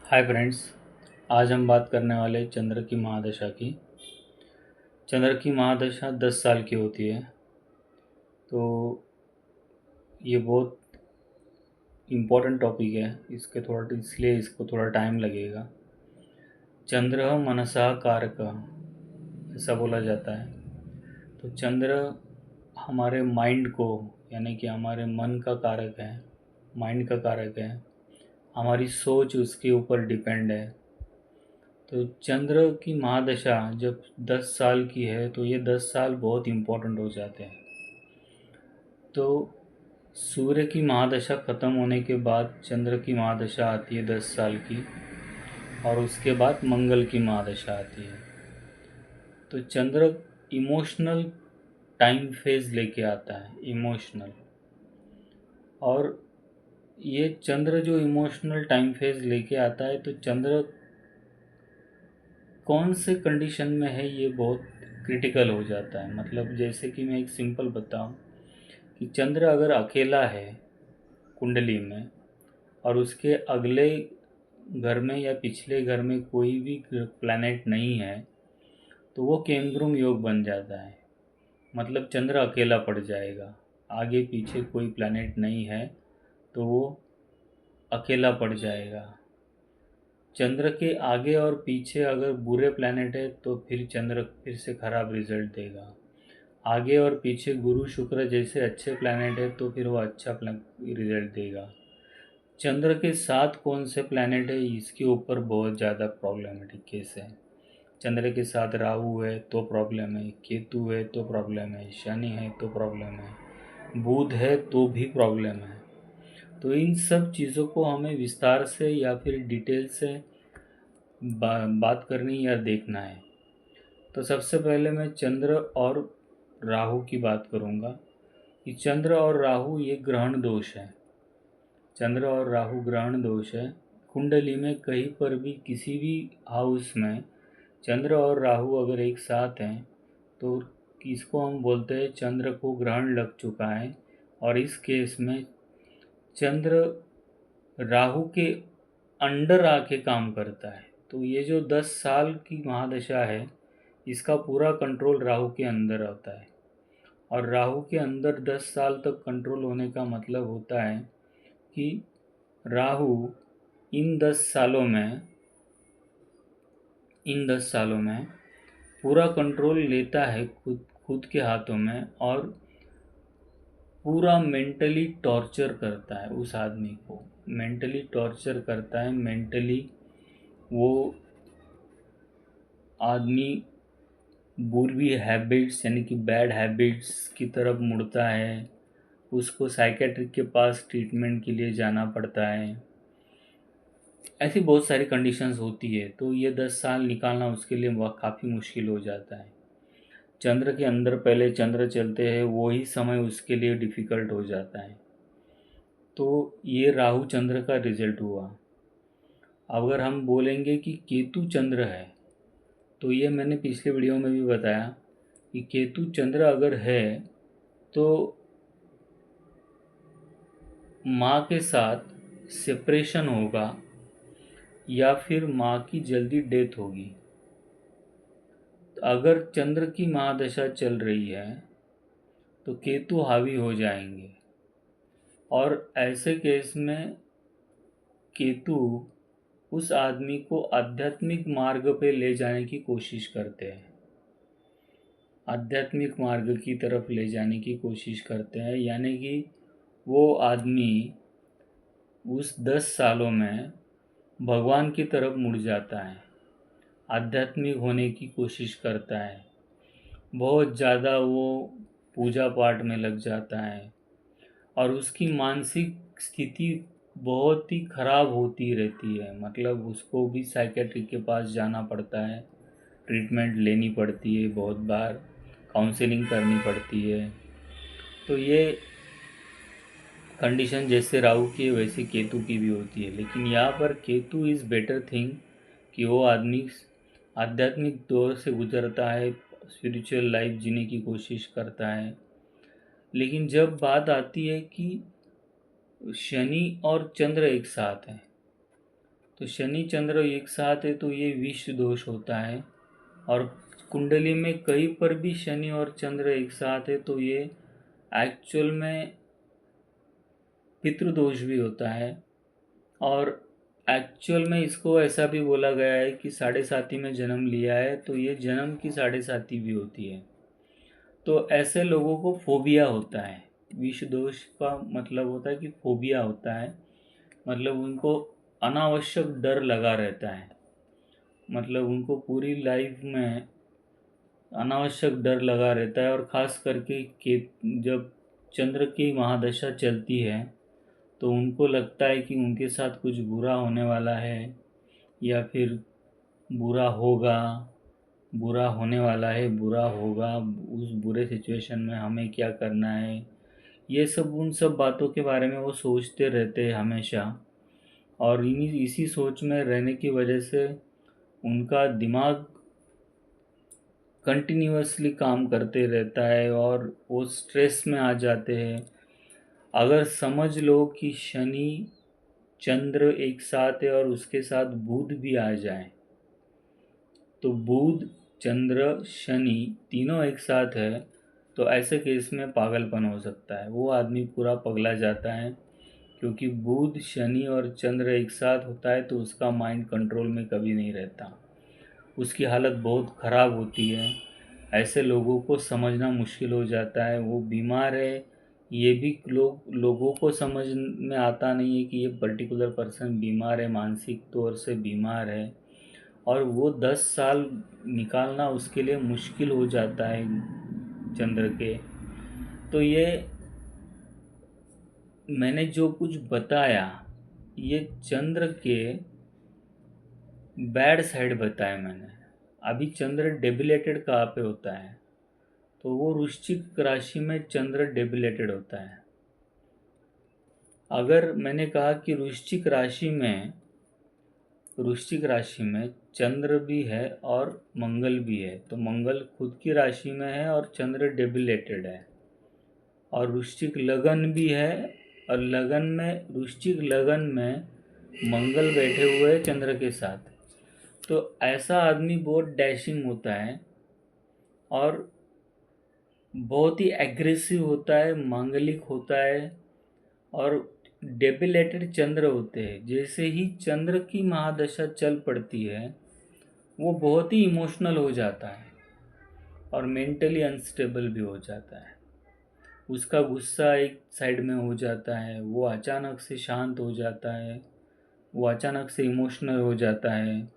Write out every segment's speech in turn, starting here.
Hi friends. आज हम बात करने वाले चंद्र की महादशा की। चंद्र की महादशा 10 साल की होती है। तो ये बहुत इम्पोर्टेंट टॉपिक है। इसलिए इसको थोड़ा टाइम लगेगा। चंद्र मनसा कारक ऐसा बोला जाता है। तो चंद्र हमारे माइंड को, यानी कि हमारे मन का कारक है, माइंड का कारक है। हमारी सोच उसके ऊपर डिपेंड है। तो चंद्र की महादशा जब 10 साल की है तो ये 10 साल बहुत इम्पोर्टेंट हो जाते हैं। तो सूर्य की महादशा ख़त्म होने के बाद चंद्र की महादशा आती है 10 साल की, और उसके बाद मंगल की महादशा आती है। तो चंद्र इमोशनल टाइम फेज लेके आता है, इमोशनल। और ये चंद्र जो इमोशनल टाइम फेज लेके आता है, तो चंद्र कौन से कंडीशन में है ये बहुत क्रिटिकल हो जाता है। मतलब जैसे कि मैं एक सिंपल बताऊं कि चंद्र अगर अकेला है कुंडली में, और उसके अगले घर में या पिछले घर में कोई भी प्लैनेट नहीं है, तो वो केंद्रुम योग बन जाता है। मतलब चंद्र अकेला पड़ जाएगा, आगे पीछे कोई प्लैनेट नहीं है तो वो अकेला पड़ जाएगा। चंद्र के आगे और पीछे अगर बुरे प्लैनेट है तो फिर चंद्र फिर से खराब रिजल्ट देगा। आगे और पीछे गुरु शुक्र जैसे अच्छे प्लैनेट है तो फिर वो अच्छा रिजल्ट देगा। चंद्र के साथ कौन से प्लैनेट है इसके ऊपर बहुत ज़्यादा प्रॉब्लमेटिक केस है। चंद्र के साथ राहु है तो प्रॉब्लम है, केतु है तो प्रॉब्लम है, शनि है तो प्रॉब्लम है, बुध है तो भी प्रॉब्लम है। तो इन सब चीज़ों को हमें विस्तार से या फिर डिटेल से बात करनी या देखना है। तो सबसे पहले मैं चंद्र और राहु की बात करूँगा कि चंद्र और राहु ये ग्रहण दोष है। चंद्र और राहु ग्रहण दोष है। कुंडली में कहीं पर भी किसी भी हाउस में चंद्र और राहु अगर एक साथ हैं तो इसको हम बोलते हैं चंद्र को ग्रहण लग चुका है। और इस केस में चंद्र राहु के अंडर आके काम करता है। तो ये जो 10 साल की महादशा है, इसका पूरा कंट्रोल राहु के अंदर होता है। और राहु के अंदर 10 साल तक कंट्रोल होने का मतलब होता है कि राहु इन 10 सालों में इन 10 सालों में पूरा कंट्रोल लेता है खुद खुद के हाथों में, और पूरा मेंटली टॉर्चर करता है उस आदमी को। मेंटली टॉर्चर करता है। मेंटली वो आदमी बुरी हैबिट्स यानी कि बैड हैबिट्स की तरफ मुड़ता है। उसको साइकेट्रिक के पास ट्रीटमेंट के लिए जाना पड़ता है। ऐसी बहुत सारी कंडीशंस होती है। तो ये 10 साल निकालना उसके लिए वह काफ़ी मुश्किल हो जाता है। चंद्र के अंदर पहले चंद्र चलते हैं, वही समय उसके लिए डिफ़िकल्ट हो जाता है। तो ये राहु चंद्र का रिजल्ट हुआ। अगर हम बोलेंगे कि केतु चंद्र है, तो ये मैंने पिछले वीडियो में भी बताया कि केतु चंद्र अगर है तो माँ के साथ सेपरेशन होगा या फिर माँ की जल्दी डेथ होगी। अगर चंद्र की महादशा चल रही है तो केतु हावी हो जाएंगे, और ऐसे केस में केतु उस आदमी को आध्यात्मिक मार्ग पे ले जाने की कोशिश करते हैं। आध्यात्मिक मार्ग की तरफ ले जाने की कोशिश करते हैं, यानी कि वो आदमी उस 10 सालों में भगवान की तरफ मुड़ जाता है, आध्यात्मिक होने की कोशिश करता है। बहुत ज़्यादा वो पूजा पाठ में लग जाता है, और उसकी मानसिक स्थिति बहुत ही खराब होती रहती है। मतलब उसको भी साइकेट्रिक के पास जाना पड़ता है, ट्रीटमेंट लेनी पड़ती है, बहुत बार काउंसलिंग करनी पड़ती है। तो ये कंडीशन जैसे राहु की है वैसे केतु की भी होती है। लेकिन यहाँ पर केतु इज़ बेटर थिंग कि वो आदमी आध्यात्मिक दौर से गुजरता है, स्पिरिचुअल लाइफ जीने की कोशिश करता है। लेकिन जब बात आती है कि शनि और चंद्र एक साथ हैं, तो शनि चंद्र एक साथ है तो ये विष दोष होता है। और कुंडली में कहीं पर भी शनि और चंद्र एक साथ है तो ये एक्चुअल में पितृदोष भी होता है। और एक्चुअल में इसको ऐसा भी बोला गया है कि साढ़े साथी में जन्म लिया है तो ये जन्म की साढ़े साथी भी होती है। तो ऐसे लोगों को फोबिया होता है। विष दोष का मतलब होता है कि फोबिया होता है, मतलब उनको अनावश्यक डर लगा रहता है। मतलब उनको पूरी लाइफ में अनावश्यक डर लगा रहता है। और ख़ास करके के जब चंद्र की महादशा चलती है तो उनको लगता है कि उनके साथ कुछ बुरा होने वाला है, या फिर बुरा होगा, बुरा होने वाला है, बुरा होगा, उस बुरे सिचुएशन में हमें क्या करना है। ये सब उन सब बातों के बारे में वो सोचते रहते हैं हमेशा। और इन्हीं इसी सोच में रहने की वजह से उनका दिमाग कंटिन्यूअसली काम करते रहता है और वो स्ट्रेस में आ जाते हैं। अगर समझ लो कि शनि चंद्र एक साथ है और उसके साथ बुध भी आ जाए, तो बुध चंद्र शनि तीनों एक साथ है, तो ऐसे केस में पागलपन हो सकता है। वो आदमी पूरा पगला जाता है, क्योंकि बुध शनि और चंद्र एक साथ होता है तो उसका माइंड कंट्रोल में कभी नहीं रहता। उसकी हालत बहुत ख़राब होती है। ऐसे लोगों को समझना मुश्किल हो जाता है। वो बीमार है ये भी लोगों को समझ में आता नहीं है कि ये पर्टिकुलर पर्सन बीमार है, मानसिक तौर से बीमार है। और वो 10 साल निकालना उसके लिए मुश्किल हो जाता है चंद्र के। तो ये मैंने जो कुछ बताया ये चंद्र के बैड साइड बताया मैंने। अभी चंद्र डेबिलेटेड कहाँ पे होता है, तो वो वृश्चिक राशि में चंद्र डेबिलेटेड होता है। अगर मैंने कहा कि वृश्चिक राशि में चंद्र भी है और मंगल भी है, तो मंगल खुद की राशि में है और चंद्र डेबिलेटेड है। और वृश्चिक लगन भी है, और वृश्चिक लगन में मंगल बैठे हुए हैं चंद्र के साथ। तो ऐसा आदमी बहुत डैशिंग होता है और बहुत ही एग्रेसिव होता है, मांगलिक होता है। और डेबिलेटेड चंद्र होते हैं, जैसे ही चंद्र की महादशा चल पड़ती है वो बहुत ही इमोशनल हो जाता है और मेंटली अनस्टेबल भी हो जाता है। उसका गुस्सा एक साइड में हो जाता है, वो अचानक से शांत हो जाता है, वो अचानक से इमोशनल हो जाता है,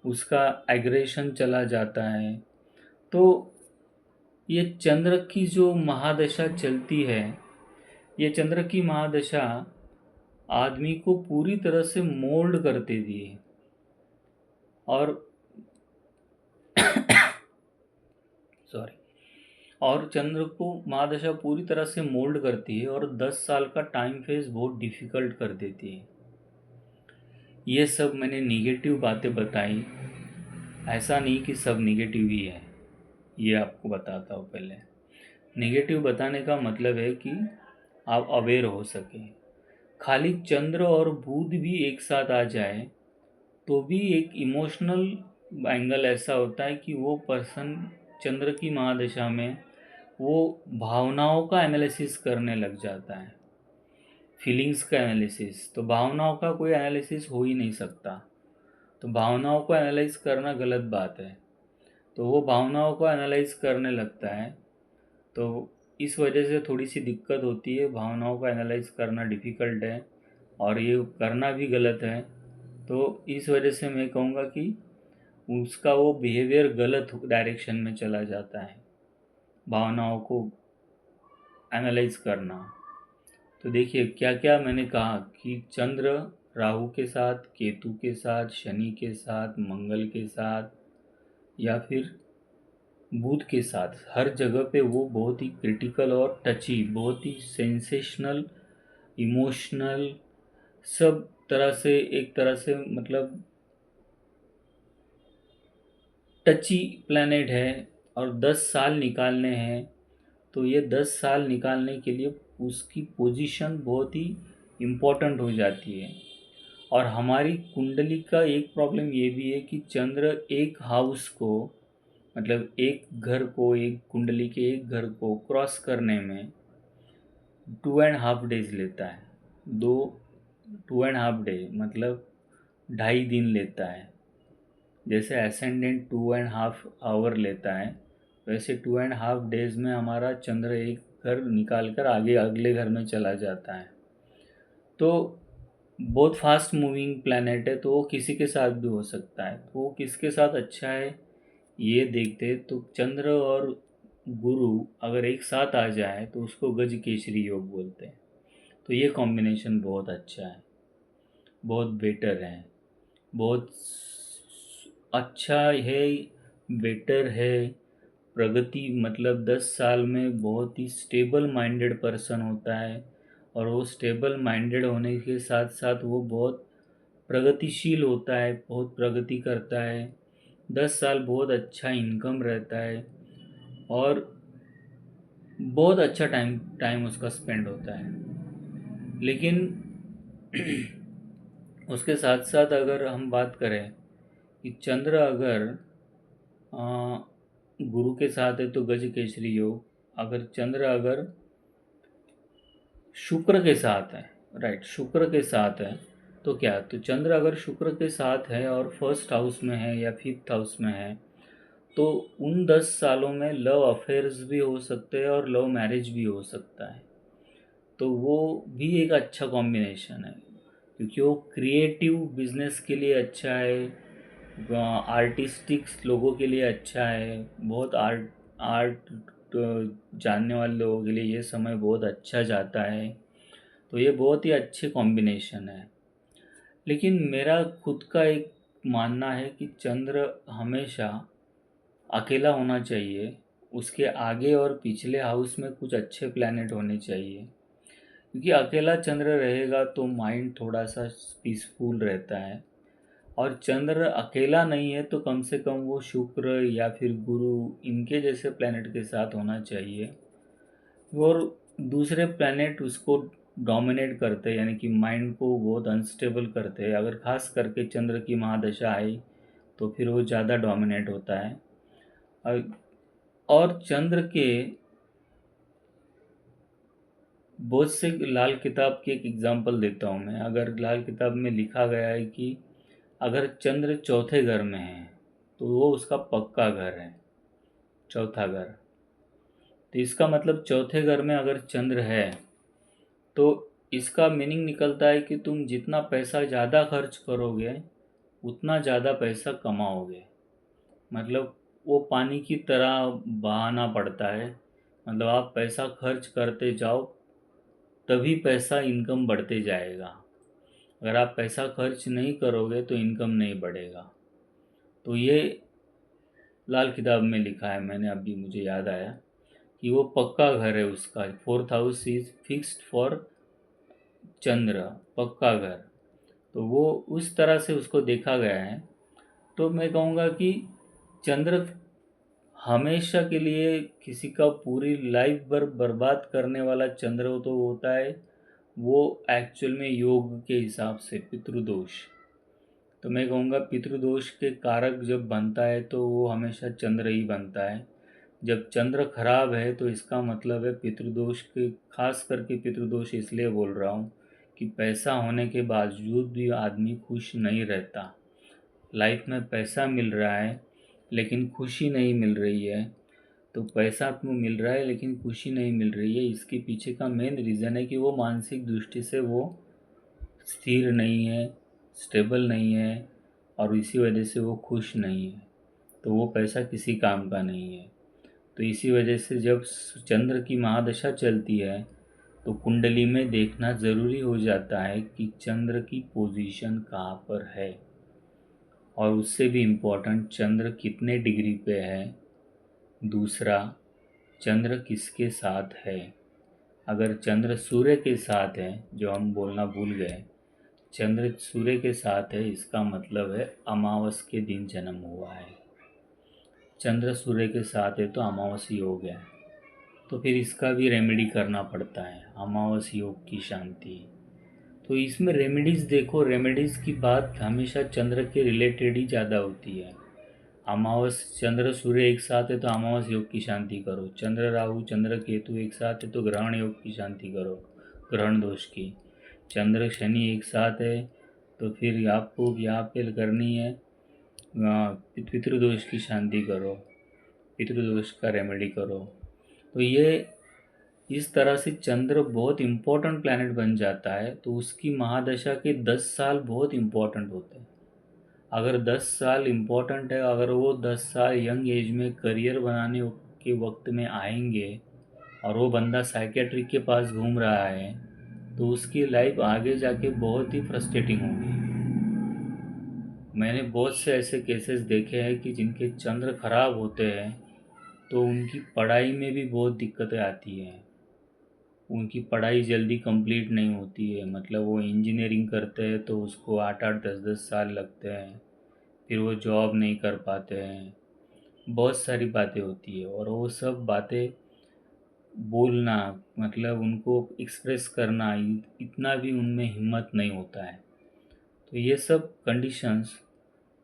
उसका एग्रेशन चला जाता है। तो ये चंद्र की जो महादशा चलती है, ये चंद्र की महादशा आदमी को पूरी तरह से मोल्ड कर देती है। और सॉरी और चंद्र को महादशा पूरी तरह से मोल्ड करती है और 10 साल का टाइम फेज बहुत डिफ़िकल्ट कर देती है। ये सब मैंने निगेटिव बातें बताई, ऐसा नहीं कि सब निगेटिव ही है, ये आपको बताता हूँ पहले। नेगेटिव बताने का मतलब है कि आप अवेयर हो सके। खाली चंद्र और बुध भी एक साथ आ जाए तो भी एक इमोशनल एंगल ऐसा होता है कि वो पर्सन चंद्र की महादशा में वो भावनाओं का एनालिसिस करने लग जाता है, फीलिंग्स का एनालिसिस। तो भावनाओं का कोई एनालिसिस हो ही नहीं सकता, तो भावनाओं को एनालाइज करना गलत बात है। तो वो भावनाओं को एनालाइज करने लगता है, तो इस वजह से थोड़ी सी दिक्कत होती है। भावनाओं को एनालाइज करना डिफ़िकल्ट है और ये करना भी गलत है। तो इस वजह से मैं कहूँगा कि उसका वो बिहेवियर गलत डायरेक्शन में चला जाता है, भावनाओं को एनालाइज करना। तो देखिए क्या क्या मैंने कहा कि चंद्र राहु के साथ, केतु के साथ, शनि के साथ, मंगल के साथ या फिर बुध के साथ, हर जगह पे वो बहुत ही क्रिटिकल और टची, बहुत ही सेंसेशनल, इमोशनल, सब तरह से एक तरह से मतलब टची प्लैनेट है। और 10 साल निकालने हैं, तो ये 10 साल निकालने के लिए उसकी पोजीशन बहुत ही इम्पोर्टेंट हो जाती है। और हमारी कुंडली का एक प्रॉब्लम ये भी है कि चंद्र एक हाउस को, मतलब एक घर को, एक कुंडली के एक घर को क्रॉस करने में 2.5 डेज लेता है। दो 2.5 डे मतलब 2.5 दिन लेता है। जैसे एसेंडेंट 2.5 आवर लेता है, वैसे 2.5 डेज में हमारा चंद्र एक घर निकाल कर आगे अगले घर में चला जाता है। तो बहुत फास्ट मूविंग प्लैनेट है, तो वो किसी के साथ भी हो सकता है। तो वो किसके साथ अच्छा है ये देखते, तो चंद्र और गुरु अगर एक साथ आ जाए तो उसको गज केसरी योग बोलते हैं। तो ये कॉम्बिनेशन बहुत अच्छा है, बहुत बेटर है, बहुत अच्छा है, बेटर है। प्रगति मतलब 10 साल में बहुत ही स्टेबल माइंडेड पर्सन होता है, और वो स्टेबल माइंडेड होने के साथ साथ वो बहुत प्रगतिशील होता है, बहुत प्रगति करता है। 10 साल बहुत अच्छा इनकम रहता है, और बहुत अच्छा टाइम टाइम उसका स्पेंड होता है। लेकिन उसके साथ साथ अगर हम बात करें कि चंद्र अगर गुरु के साथ है तो गज केसरी योग, अगर चंद्र अगर शुक्र के साथ है, राइट, शुक्र के साथ है, तो क्या, तो चंद्र अगर शुक्र के साथ है और फर्स्ट हाउस में है या फिफ्थ हाउस में है, तो उन 10 सालों में लव अफेयर्स भी हो सकते हैं और लव मैरिज भी हो सकता है। तो वो भी एक अच्छा कॉम्बिनेशन है, क्योंकि वो क्रिएटिव बिजनेस के लिए अच्छा है, आर्टिस्टिक लोगों के लिए अच्छा है, बहुत आर्ट आर्ट जानने वाले लोगों के लिए ये समय बहुत अच्छा जाता है। तो ये बहुत ही अच्छे कॉम्बिनेशन है। लेकिन मेरा खुद का एक मानना है कि चंद्र हमेशा अकेला होना चाहिए, उसके आगे और पिछले हाउस में कुछ अच्छे प्लैनेट होने चाहिए। क्योंकि अकेला चंद्र रहेगा तो माइंड थोड़ा सा पीसफुल रहता है, और चंद्र अकेला नहीं है तो कम से कम वो शुक्र या फिर गुरु, इनके जैसे प्लैनेट के साथ होना चाहिए। और दूसरे प्लैनेट उसको डोमिनेट करते हैं, यानी कि माइंड को बहुत अनस्टेबल करते हैं। अगर खास करके चंद्र की महादशा आई तो फिर वो ज़्यादा डोमिनेट होता है। और चंद्र के बहुत से, लाल किताब की एक एग्जांपल देता हूँ मैं। अगर लाल किताब में लिखा गया है कि अगर चंद्र चौथे घर में है तो वो उसका पक्का घर है, चौथा घर। तो इसका मतलब चौथे घर में अगर चंद्र है तो इसका मीनिंग निकलता है कि तुम जितना पैसा ज़्यादा खर्च करोगे उतना ज़्यादा पैसा कमाओगे। मतलब वो पानी की तरह बहाना पड़ता है। मतलब आप पैसा खर्च करते जाओ तभी पैसा इनकम बढ़ते जाएगा। अगर आप पैसा खर्च नहीं करोगे तो इनकम नहीं बढ़ेगा। तो ये लाल किताब में लिखा है, मैंने अभी मुझे याद आया कि वो पक्का घर है उसका, fourth house is fixed for Chandra, पक्का घर। तो वो उस तरह से उसको देखा गया है। तो मैं कहूँगा कि चंद्र हमेशा के लिए किसी का पूरी लाइफ भर बर्बाद करने वाला चंद्र तो होता है वो एक्चुअल में योग के हिसाब से पितृदोष। तो मैं कहूँगा पितृदोष के कारक जब बनता है तो वो हमेशा चंद्र ही बनता है। जब चंद्र खराब है तो इसका मतलब है पितृदोष के, खास करके पितृदोष इसलिए बोल रहा हूँ कि पैसा होने के बावजूद भी आदमी खुश नहीं रहता। लाइफ में पैसा मिल रहा है लेकिन खुशी नहीं मिल रही है। तो पैसा तो मिल रहा है लेकिन खुशी नहीं मिल रही है, इसके पीछे का मेन रीज़न है कि वो मानसिक दृष्टि से वो स्थिर नहीं है, स्टेबल नहीं है, और इसी वजह से वो खुश नहीं है। तो वो पैसा किसी काम का नहीं है। तो इसी वजह से जब चंद्र की महादशा चलती है तो कुंडली में देखना ज़रूरी हो जाता है कि चंद्र की पोजीशन कहाँ पर है, और उससे भी इम्पोर्टेंट चंद्र कितने डिग्री पे है। दूसरा, चंद्र किसके साथ है। अगर चंद्र सूर्य के साथ है, जो हम बोलना भूल गए, चंद्र सूर्य के साथ है इसका मतलब है अमावस के दिन जन्म हुआ है। चंद्र सूर्य के साथ है तो अमावस योग है। तो फिर इसका भी रेमेडी करना पड़ता है, अमावस योग की शांति। तो इसमें रेमेडीज़ देखो, रेमेडीज़ की बात हमेशा चंद्र के रिलेटेड ही ज़्यादा होती है। अमावस चंद्र सूर्य एक साथ है तो अमावस योग की शांति करो, चंद्र राहु चंद्र केतु एक साथ है तो ग्रहण योग की शांति करो, ग्रहण दोष की। चंद्र शनि एक साथ है तो फिर आपको यहाँ पे करनी है पितृदोष की शांति करो, पितृदोष का रेमेडी करो। तो ये इस तरह से चंद्र बहुत इम्पोर्टेंट प्लैनेट बन जाता है, तो उसकी महादशा के 10 साल बहुत इम्पोर्टेंट होते हैं। अगर 10 साल इम्पोर्टेंट है, अगर वो 10 साल यंग एज में करियर बनाने के वक्त में आएंगे और वो बंदा साइकेट्रिक के पास घूम रहा है, तो उसकी लाइफ आगे जाके बहुत ही फ्रस्ट्रेटिंग होगी। मैंने बहुत से ऐसे केसेस देखे हैं कि जिनके चंद्र खराब होते हैं तो उनकी पढ़ाई में भी बहुत दिक्कतें आती हैं, उनकी पढ़ाई जल्दी कंप्लीट नहीं होती है। मतलब वो इंजीनियरिंग करते हैं तो उसको 8-8 10-10 साल लगते हैं, फिर वो जॉब नहीं कर पाते हैं, बहुत सारी बातें होती है। और वो सब बातें बोलना, मतलब उनको एक्सप्रेस करना, इतना भी उनमें हिम्मत नहीं होता है। तो ये सब कंडीशंस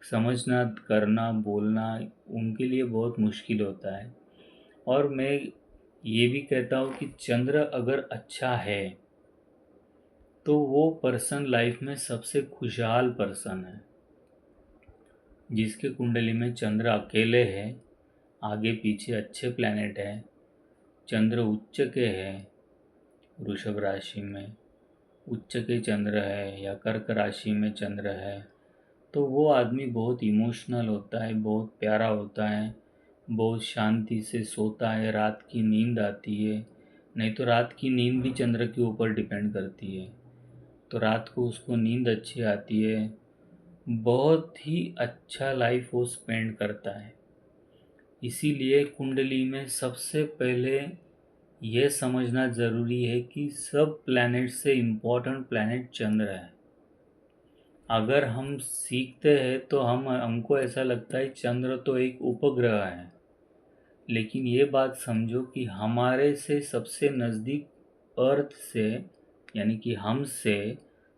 समझना, करना, बोलना उनके लिए बहुत मुश्किल होता है। और मैं ये भी कहता हूँ कि चंद्र अगर अच्छा है तो वो पर्सन लाइफ में सबसे खुशहाल पर्सन है। जिसके कुंडली में चंद्र अकेले है, आगे पीछे अच्छे प्लैनेट है, चंद्र उच्च के है, वृषभ राशि में उच्च के चंद्र है या कर्क राशि में चंद्र है, तो वो आदमी बहुत इमोशनल होता है, बहुत प्यारा होता है, बहुत शांति से सोता है, रात की नींद आती है। नहीं तो रात की नींद भी चंद्र के ऊपर डिपेंड करती है, तो रात को उसको नींद अच्छी आती है, बहुत ही अच्छा लाइफ वो स्पेंड करता है। इसीलिए कुंडली में सबसे पहले यह समझना ज़रूरी है कि सब प्लैनेट से इम्पोर्टेंट प्लैनेट चंद्र है। अगर हम सीखते हैं तो हमको ऐसा लगता है चंद्र तो एक उपग्रह है, लेकिन ये बात समझो कि हमारे से सबसे नज़दीक अर्थ से, यानी कि हमसे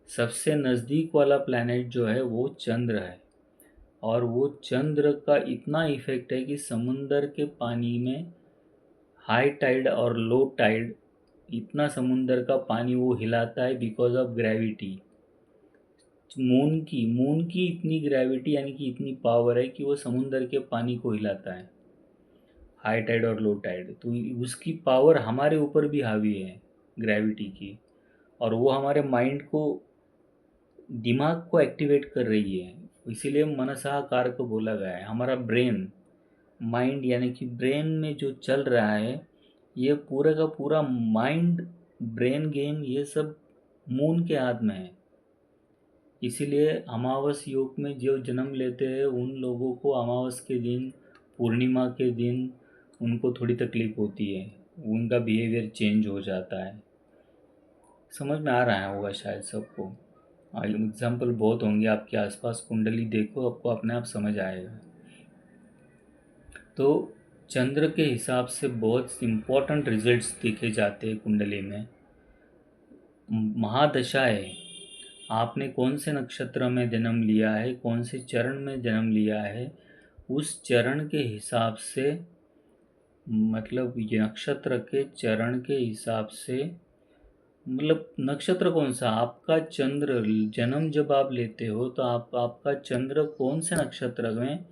सबसे नज़दीक वाला प्लैनेट जो है वो चंद्र है। और वो चंद्र का इतना इफ़ेक्ट है कि समुंदर के पानी में हाई टाइड और लो टाइड, इतना समुंदर का पानी वो हिलाता है बिकॉज ऑफ ग्रेविटी। मून की इतनी ग्रेविटी, यानी कि इतनी पावर है कि वो समुंदर के पानी को हिलाता है, हाई टाइड और लो टाइड। तो उसकी पावर हमारे ऊपर भी हावी है, ग्रेविटी की। और वो हमारे माइंड को, दिमाग को एक्टिवेट कर रही है। इसीलिए मनसा कारक को बोला गया है। हमारा ब्रेन, माइंड, यानी कि ब्रेन में जो चल रहा है, ये पूरा का पूरा माइंड ब्रेन गेम, ये सब मून के हाथ में है। इसीलिए अमावस योग में जो जन्म लेते हैं उन लोगों को अमावस के दिन, पूर्णिमा के दिन उनको थोड़ी तकलीफ होती है, उनका बिहेवियर चेंज हो जाता है। समझ में आ रहा है होगा शायद सबको। एग्जाम्पल बहुत होंगे आपके आसपास, कुंडली देखो, आपको अपने आप समझ आएगा। तो चंद्र के हिसाब से बहुत इम्पोर्टेंट रिजल्ट्स देखे जाते हैं कुंडली में। महादशाएं, आपने कौन से नक्षत्र में जन्म लिया है, कौन से चरण में जन्म लिया है, उस चरण के हिसाब से, मतलब ये नक्षत्र के चरण के हिसाब से, मतलब नक्षत्र कौन सा, आपका चंद्र जन्म जब आप लेते हो तो आपका चंद्र कौन से नक्षत्र में,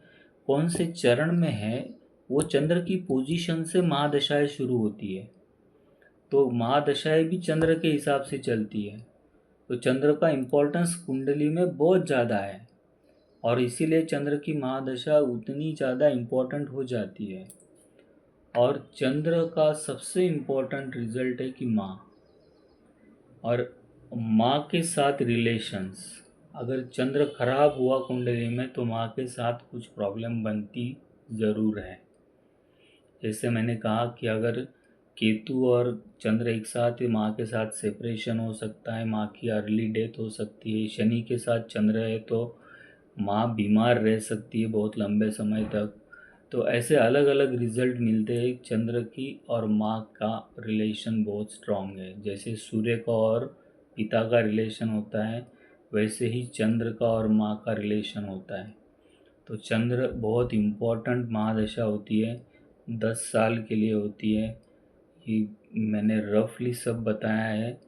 कौन से चरण में है, वो चंद्र की पोजीशन से महादशाएं शुरू होती है। तो महादशाएं भी चंद्र के हिसाब से चलती है। तो चंद्र का इम्पोर्टेंस कुंडली में बहुत ज़्यादा है, और इसीलिए चंद्र की महादशा उतनी ज़्यादा इम्पोर्टेंट हो जाती है। और चंद्र का सबसे इम्पोर्टेंट रिजल्ट है कि माँ, और माँ के साथ रिलेशंस। अगर चंद्र खराब हुआ कुंडली में तो माँ के साथ कुछ प्रॉब्लम बनती ज़रूर है। जैसे मैंने कहा कि अगर केतु और चंद्र एक साथ, माँ के साथ सेपरेशन हो सकता है, माँ की अर्ली डेथ हो सकती है। शनि के साथ चंद्र है तो माँ बीमार रह सकती है बहुत लंबे समय तक। तो ऐसे अलग अलग रिजल्ट मिलते हैं। चंद्र की और माँ का रिलेशन बहुत स्ट्रांग है, जैसे सूर्य का और पिता का रिलेशन होता है, वैसे ही चंद्र का और माँ का रिलेशन होता है। तो चंद्र बहुत इम्पोर्टेंट महादशा होती है, 10 साल के लिए होती है। ये मैंने रफली सब बताया है,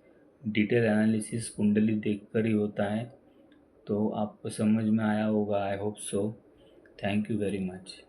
डिटेल एनालिसिस कुंडली देखकर ही होता है। तो आपको समझ में आया होगा, I hope so. Thank you very much.